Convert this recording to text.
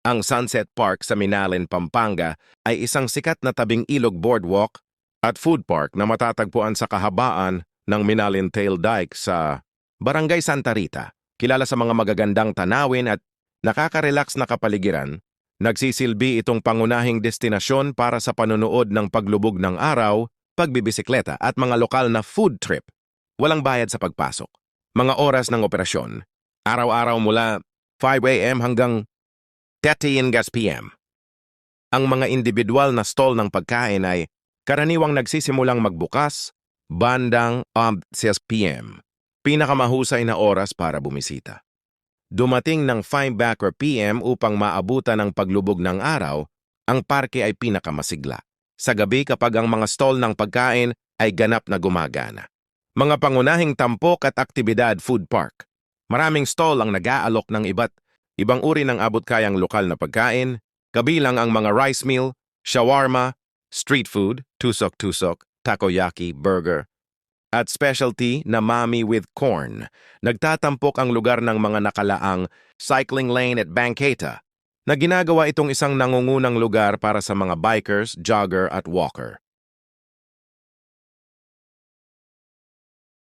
Ang Sunset Park sa Minalin, Pampanga ay isang sikat na tabing ilog boardwalk at food park na matatagpuan sa kahabaan ng Minalin Tail Dike sa Barangay Santa Rita. Kilala sa mga magagandang tanawin at nakaka-relax na kapaligiran, nagsisilbi itong pangunahing destinasyon para sa panunood ng paglubog ng araw, pagbibisikleta at mga lokal na food trip. Walang bayad sa pagpasok. Mga oras ng operasyon, araw-araw mula 5 a.m. hanggang 10 p.m. Ang mga individual na stall ng pagkain ay karaniwang nagsisimulang magbukas bandang 6 p.m. Pinakamahusay na oras para bumisita. Dumating ng 5 p.m. upang maabutan ang paglubog ng araw, ang parke ay pinakamasigla. Sa gabi kapag ang mga stall ng pagkain ay ganap na gumagana. Mga pangunahing tampok at aktibidad food park. Maraming stall ang nag-aalok ng ibang uri ng abot-kayang lokal na pagkain, kabilang ang mga rice meal, shawarma, street food, tusok-tusok, takoyaki, burger, at specialty na mami with corn. Nagtatampok ang lugar ng mga nakalaang cycling lane at banqueta na ginagawa itong isang nangungunang lugar para sa mga bikers, jogger at walker.